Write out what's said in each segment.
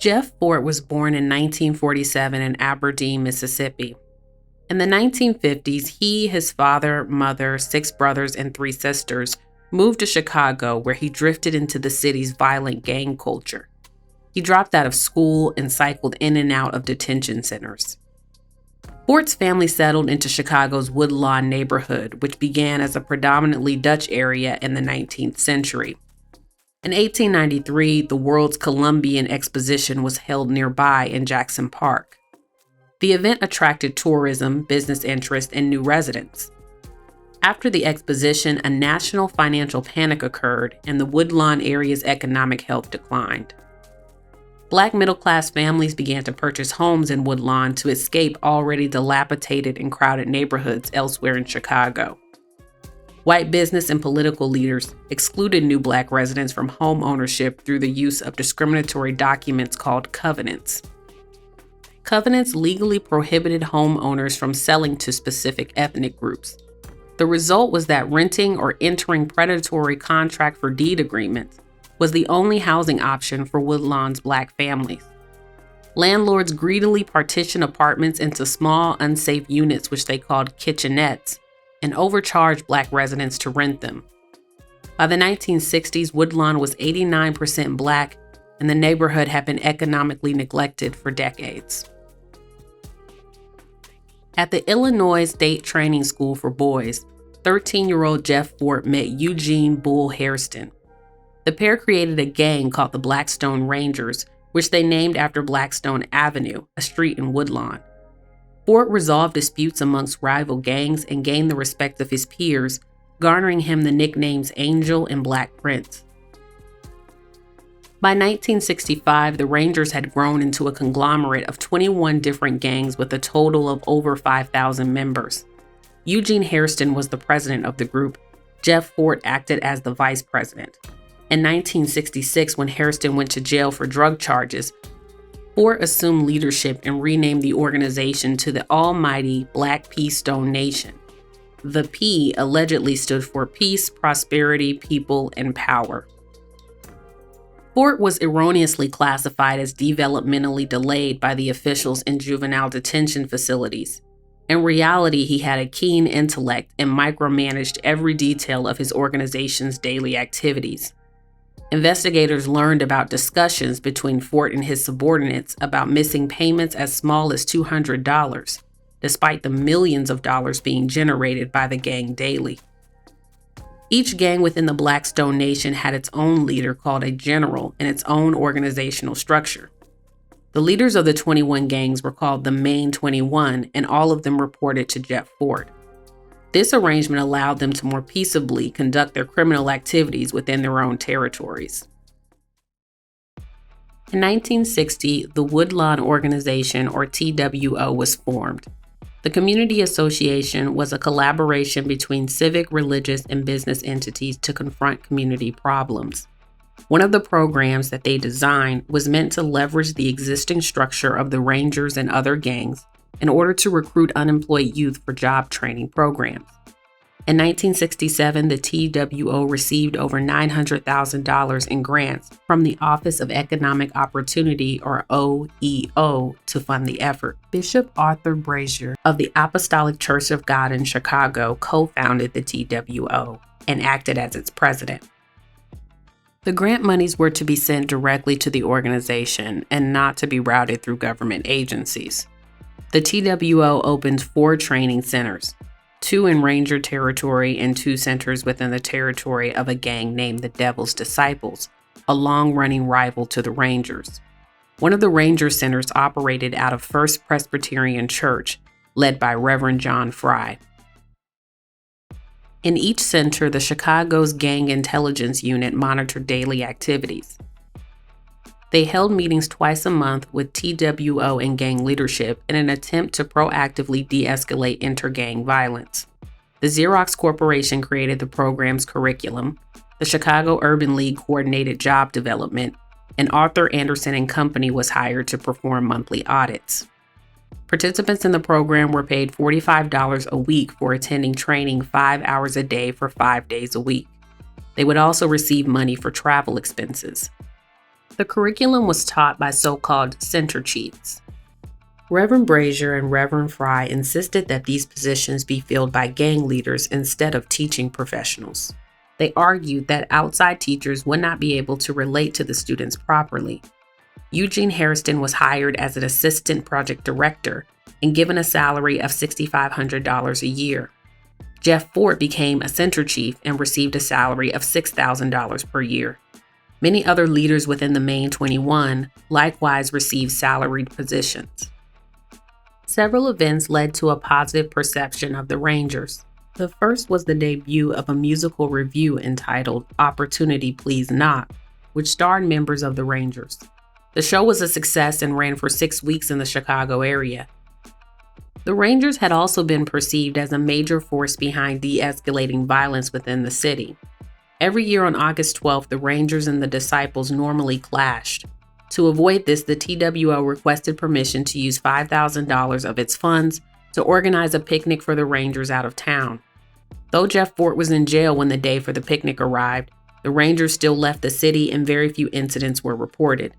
Jeff Fort was born in 1947 in Aberdeen, Mississippi. In the 1950s, he, his father, mother, 6 brothers, and 3 sisters moved to Chicago, where he drifted into the city's violent gang culture. He dropped out of school and cycled in and out of detention centers. Fort's family settled into Chicago's Woodlawn neighborhood, which began as a predominantly Dutch area in the 19th century. In 1893, the World's Columbian Exposition was held nearby in Jackson Park. The event attracted tourism, business interest, and new residents. After the exposition, a national financial panic occurred, and the Woodlawn area's economic health declined. Black middle-class families began to purchase homes in Woodlawn to escape already dilapidated and crowded neighborhoods elsewhere in Chicago. White business and political leaders excluded new Black residents from home ownership through the use of discriminatory documents called covenants. Covenants legally prohibited homeowners from selling to specific ethnic groups. The result was that renting or entering predatory contract for deed agreements was the only housing option for Woodlawn's Black families. Landlords greedily partitioned apartments into small, unsafe units, which they called kitchenettes, and overcharged Black residents to rent them. By the 1960s, Woodlawn was 89% Black, and the neighborhood had been economically neglected for decades. At the Illinois State Training School for Boys, 13-year-old Jeff Fort met Eugene Hairston. The pair created a gang called the Blackstone Rangers, which they named after Blackstone Avenue, a street in Woodlawn. Fort resolved disputes amongst rival gangs and gained the respect of his peers, garnering him the nicknames Angel and Black Prince. By 1965, the Rangers had grown into a conglomerate of 21 different gangs with a total of over 5,000 members. Eugene Hairston was the president of the group. Jeff Fort acted as the vice president. In 1966, when Hairston went to jail for drug charges, Fort assumed leadership and renamed the organization to the Almighty Black Peace Stone Nation. The P allegedly stood for peace, prosperity, people, and power. Fort was erroneously classified as developmentally delayed by the officials in juvenile detention facilities. In reality, he had a keen intellect and micromanaged every detail of his organization's daily activities. Investigators learned about discussions between Fort and his subordinates about missing payments as small as $200, despite the millions of dollars being generated by the gang daily. Each gang within the Blackstone Nation had its own leader called a general and its own organizational structure. The leaders of the 21 gangs were called the Main 21, and all of them reported to Jeff Fort. This arrangement allowed them to more peaceably conduct their criminal activities within their own territories. In 1960, the Woodlawn Organization, or TWO, was formed. The Community Association was a collaboration between civic, religious, and business entities to confront community problems. One of the programs that they designed was meant to leverage the existing structure of the Rangers and other gangs in order to recruit unemployed youth for job training programs. In 1967, the TWO received over $900,000 in grants from the Office of Economic Opportunity, or OEO, to fund the effort. Bishop Arthur Brazier of the Apostolic Church of God in Chicago co-founded the TWO and acted as its president. The grant monies were to be sent directly to the organization and not to be routed through government agencies. The TWO opened 4 training centers, 2 in Ranger territory and 2 centers within the territory of a gang named the Devil's Disciples, a long-running rival to the Rangers. One of the Ranger centers operated out of First Presbyterian Church, led by Reverend John Fry. In each center, the Chicago's Gang Intelligence Unit monitored daily activities. They held meetings twice a month with TWO and gang leadership in an attempt to proactively de-escalate inter-gang violence. The Xerox Corporation created the program's curriculum, the Chicago Urban League coordinated job development, and Arthur Anderson and Company was hired to perform monthly audits. Participants in the program were paid $45 a week for attending training 5 hours a day for 5 days a week. They would also receive money for travel expenses. The curriculum was taught by so-called center chiefs. Reverend Brazier and Reverend Fry insisted that these positions be filled by gang leaders instead of teaching professionals. They argued that outside teachers would not be able to relate to the students properly. Eugene Hairston was hired as an assistant project director and given a salary of $6,500 a year. Jeff Fort became a center chief and received a salary of $6,000 per year. Many other leaders within the Main 21 likewise received salaried positions. Several events led to a positive perception of the Rangers. The first was the debut of a musical revue entitled Opportunity Please Not, which starred members of the Rangers. The show was a success and ran for 6 weeks in the Chicago area. The Rangers had also been perceived as a major force behind de-escalating violence within the city. Every year on August 12th, the Rangers and the Disciples normally clashed. To avoid this, the TWO requested permission to use $5,000 of its funds to organize a picnic for the Rangers out of town. Though Jeff Fort was in jail when the day for the picnic arrived, the Rangers still left the city and very few incidents were reported.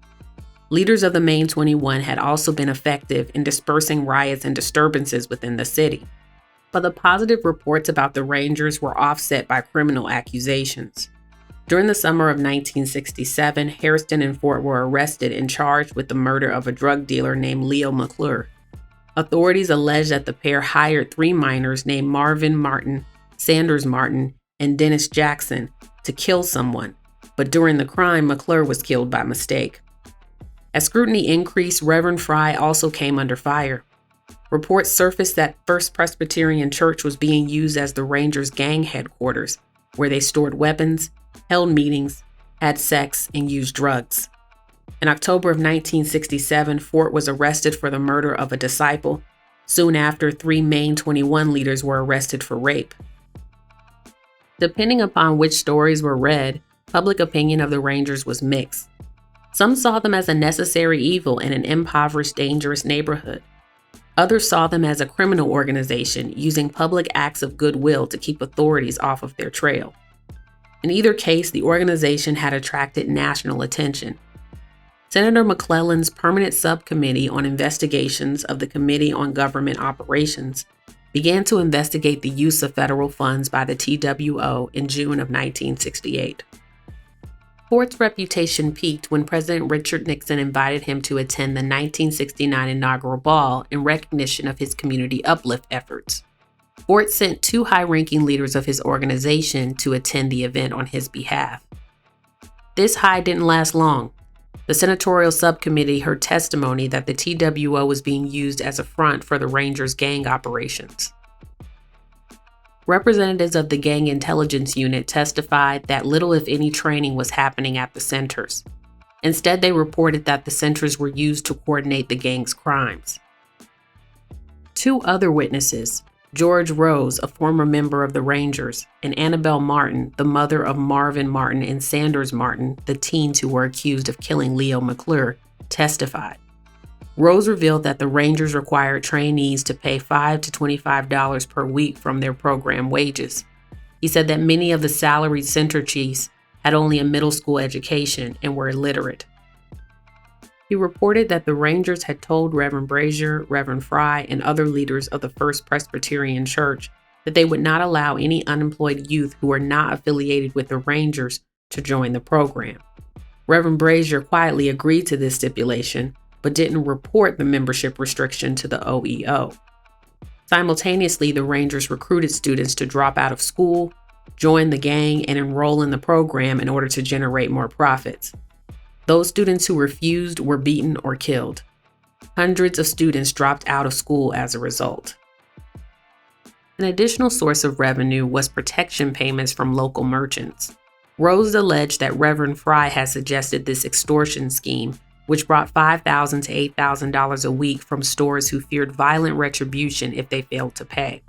Leaders of the Main 21 had also been effective in dispersing riots and disturbances within the city. But the positive reports about the Rangers were offset by criminal accusations. During the summer of 1967, Hairston and Fort were arrested and charged with the murder of a drug dealer named Leo McClure. Authorities alleged that the pair hired 3 minors named Marvin Martin, Sanders Martin, and Dennis Jackson to kill someone, but during the crime, McClure was killed by mistake. As scrutiny increased, Reverend Fry also came under fire. Reports surfaced that First Presbyterian Church was being used as the Rangers' gang headquarters, where they stored weapons, held meetings, had sex, and used drugs. In October of 1967, Fort was arrested for the murder of a disciple. Soon after, 3 Main 21 leaders were arrested for rape. Depending upon which stories were read, public opinion of the Rangers was mixed. Some saw them as a necessary evil in an impoverished, dangerous neighborhood. Others saw them as a criminal organization using public acts of goodwill to keep authorities off of their trail. In either case, the organization had attracted national attention. Senator McClellan's permanent subcommittee on investigations of the Committee on Government Operations began to investigate the use of federal funds by the TWO in June of 1968. Fort's reputation peaked when President Richard Nixon invited him to attend the 1969 inaugural ball in recognition of his community uplift efforts. Fort sent 2 high-ranking leaders of his organization to attend the event on his behalf. This high didn't last long. The senatorial subcommittee heard testimony that the TWO was being used as a front for the Rangers' gang operations. Representatives of the Gang Intelligence Unit testified that little if any training was happening at the centers. Instead, they reported that the centers were used to coordinate the gang's crimes. 2 other witnesses, George Rose, a former member of the Rangers, and Annabelle Martin, the mother of Marvin Martin and Sanders Martin, the teens who were accused of killing Leo McClure, testified. Rose revealed that the Rangers required trainees to pay $5 to $25 per week from their program wages. He said that many of the salaried center chiefs had only a middle school education and were illiterate. He reported that the Rangers had told Reverend Brazier, Reverend Fry, and other leaders of the First Presbyterian Church that they would not allow any unemployed youth who were not affiliated with the Rangers to join the program. Reverend Brazier quietly agreed to this stipulation, but didn't report the membership restriction to the OEO. Simultaneously, the Rangers recruited students to drop out of school, join the gang, and enroll in the program in order to generate more profits. Those students who refused were beaten or killed. Hundreds of students dropped out of school as a result. An additional source of revenue was protection payments from local merchants. Rose alleged that Reverend Fry had suggested this extortion scheme, which brought $5,000 to $8,000 a week from stores who feared violent retribution if they failed to pay.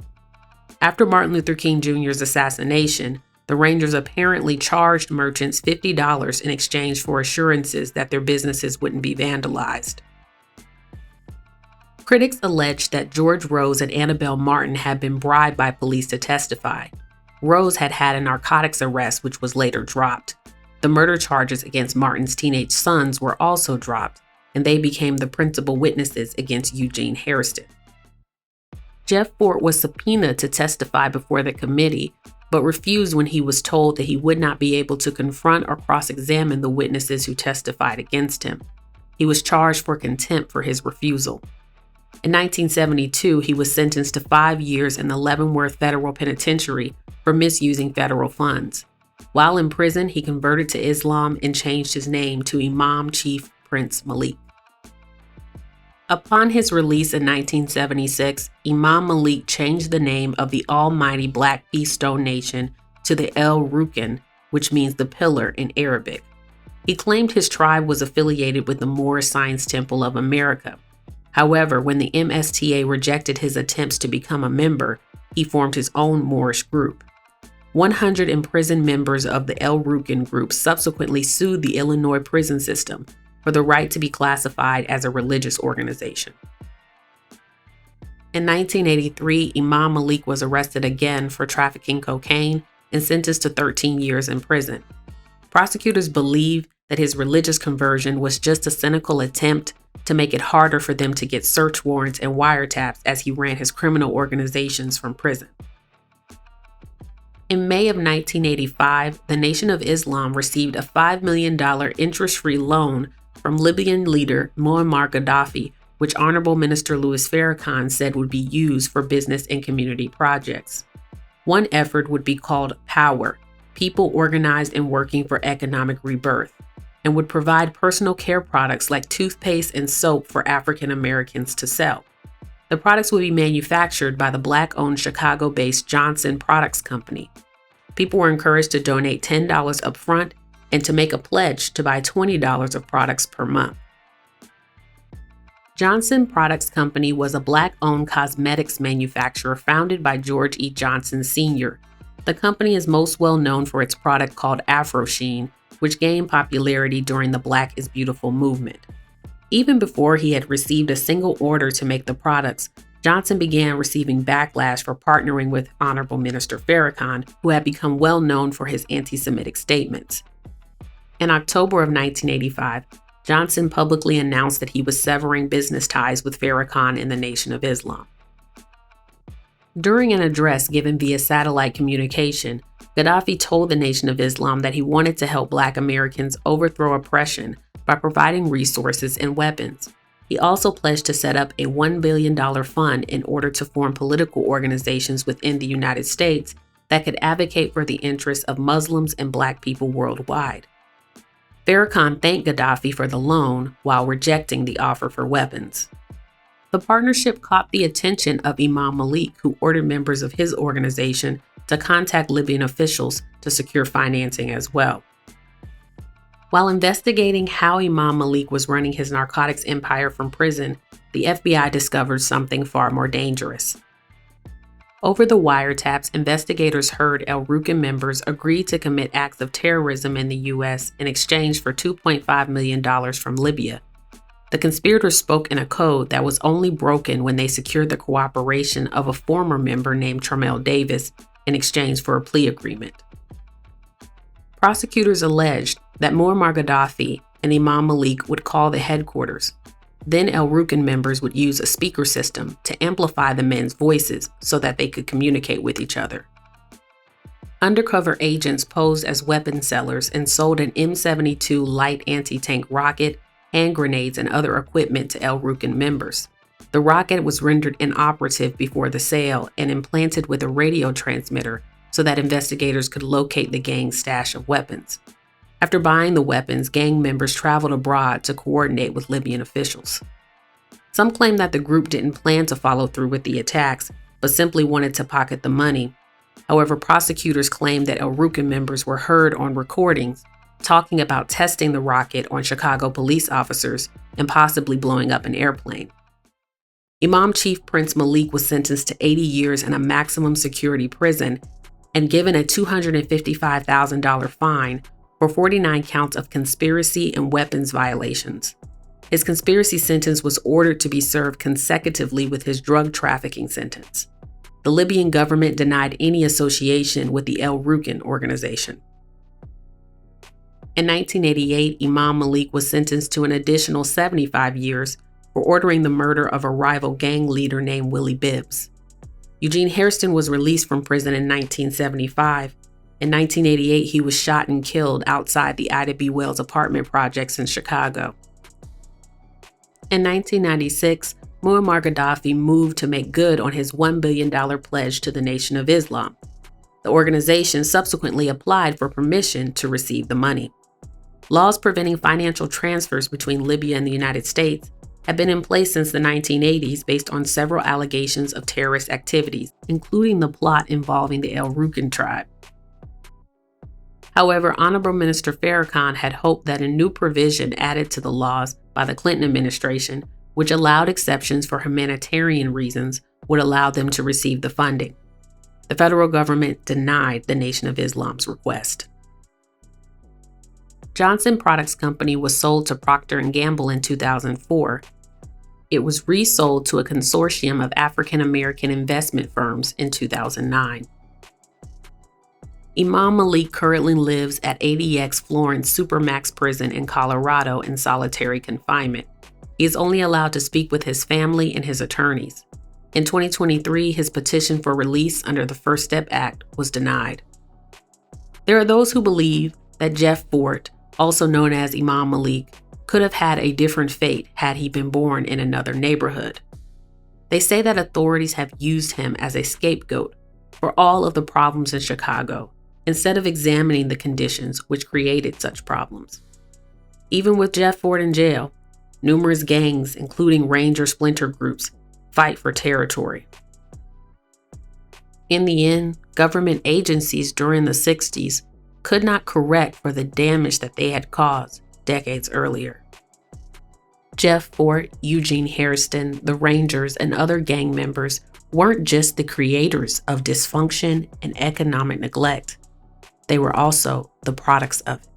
After Martin Luther King Jr.'s assassination, the Rangers apparently charged merchants $50 in exchange for assurances that their businesses wouldn't be vandalized. Critics alleged that George Rose and Annabelle Martin had been bribed by police to testify. Rose had had a narcotics arrest, which was later dropped. The murder charges against Martin's teenage sons were also dropped, and they became the principal witnesses against Eugene Hairston. Jeff Fort was subpoenaed to testify before the committee, but refused when he was told that he would not be able to confront or cross-examine the witnesses who testified against him. He was charged for contempt for his refusal. In 1972, he was sentenced to 5 years in the Leavenworth Federal Penitentiary for misusing federal funds. While in prison, he converted to Islam and changed his name to Imam Chief Prince Malik. Upon his release in 1976, Imam Malik changed the name of the Almighty Black Peace Stone Nation to the El Rukn, which means the pillar in Arabic. He claimed his tribe was affiliated with the Moorish Science Temple of America. However, when the MSTA rejected his attempts to become a member, he formed his own Moorish group. 100 imprisoned members of the El Rukn group subsequently sued the Illinois prison system for the right to be classified as a religious organization. In 1983, Imam Malik was arrested again for trafficking cocaine and sentenced to 13 years in prison. Prosecutors believe that his religious conversion was just a cynical attempt to make it harder for them to get search warrants and wiretaps as he ran his criminal organizations from prison. In May of 1985, the Nation of Islam received a $5 million interest-free loan from Libyan leader Muammar Gaddafi, which Honorable Minister Louis Farrakhan said would be used for business and community projects. One effort would be called POWER, People Organized and Working for Economic Rebirth, and would provide personal care products like toothpaste and soap for African Americans to sell. The products would be manufactured by the Black-owned Chicago-based Johnson Products Company. People were encouraged to donate $10 up front and to make a pledge to buy $20 of products per month. Johnson Products Company was a Black-owned cosmetics manufacturer founded by George E. Johnson Sr. The company is most well known for its product called Afro Sheen, which gained popularity during the Black is Beautiful movement. Even before he had received a single order to make the products, Johnson began receiving backlash for partnering with Honorable Minister Farrakhan, who had become well known for his anti-Semitic statements. In October of 1985, Johnson publicly announced that he was severing business ties with Farrakhan and the Nation of Islam. During an address given via satellite communication, Gaddafi told the Nation of Islam that he wanted to help Black Americans overthrow oppression by providing resources and weapons. He also pledged to set up a $1 billion fund in order to form political organizations within the United States that could advocate for the interests of Muslims and Black people worldwide. Farrakhan thanked Gaddafi for the loan while rejecting the offer for weapons. The partnership caught the attention of Imam Malik, who ordered members of his organization to contact Libyan officials to secure financing as well. While investigating how Imam Malik was running his narcotics empire from prison, the FBI discovered something far more dangerous. Over the wiretaps, investigators heard El Rukn members agreed to commit acts of terrorism in the U.S. in exchange for $2.5 million from Libya. The conspirators spoke in a code that was only broken when they secured the cooperation of a former member named Tremel Davis in exchange for a plea agreement. Prosecutors alleged that Muammar Gaddafi and Imam Malik would call the headquarters. Then El Rukn members would use a speaker system to amplify the men's voices so that they could communicate with each other. Undercover agents posed as weapon sellers and sold an M72 light anti-tank rocket, hand grenades, and other equipment to El Rukn members. The rocket was rendered inoperative before the sale and implanted with a radio transmitter so that investigators could locate the gang's stash of weapons. After buying the weapons, gang members traveled abroad to coordinate with Libyan officials. Some claim that the group didn't plan to follow through with the attacks, but simply wanted to pocket the money. However, prosecutors claim that El Rukn members were heard on recordings talking about testing the rocket on Chicago police officers and possibly blowing up an airplane. Imam Chief Prince Malik was sentenced to 80 years in a maximum security prison and given a $255,000 fine for 49 counts of conspiracy and weapons violations. His conspiracy sentence was ordered to be served consecutively with his drug trafficking sentence. The Libyan government denied any association with the El Rukn organization. In 1988, Imam Malik was sentenced to an additional 75 years for ordering the murder of a rival gang leader named Willie Bibbs. Eugene Hairston was released from prison in 1975. In 1988, he was shot and killed outside the Ida B. Wells apartment projects in Chicago. In 1996, Muammar Gaddafi moved to make good on his $1 billion pledge to the Nation of Islam. The organization subsequently applied for permission to receive the money. Laws preventing financial transfers between Libya and the United States have been in place since the 1980s based on several allegations of terrorist activities, including the plot involving the El Rukn tribe. However, Honorable Minister Farrakhan had hoped that a new provision added to the laws by the Clinton administration, which allowed exceptions for humanitarian reasons, would allow them to receive the funding. The federal government denied the Nation of Islam's request. Johnson Products Company was sold to Procter & Gamble in 2004. It was resold to a consortium of African American investment firms in 2009. Imam Malik currently lives at ADX Florence Supermax Prison in Colorado in solitary confinement. He is only allowed to speak with his family and his attorneys. In 2023, his petition for release under the First Step Act was denied. There are those who believe that Jeff Fort, also known as Imam Malik, could have had a different fate had he been born in another neighborhood. They say that authorities have used him as a scapegoat for all of the problems in Chicago, instead of examining the conditions which created such problems. Even with Jeff Fort in jail, numerous gangs, including Ranger splinter groups, fight for territory. In the end, government agencies during the 60s could not correct for the damage that they had caused decades earlier. Jeff Fort, Eugene Hairston, the Rangers, and other gang members weren't just the creators of dysfunction and economic neglect. They were also the products of it.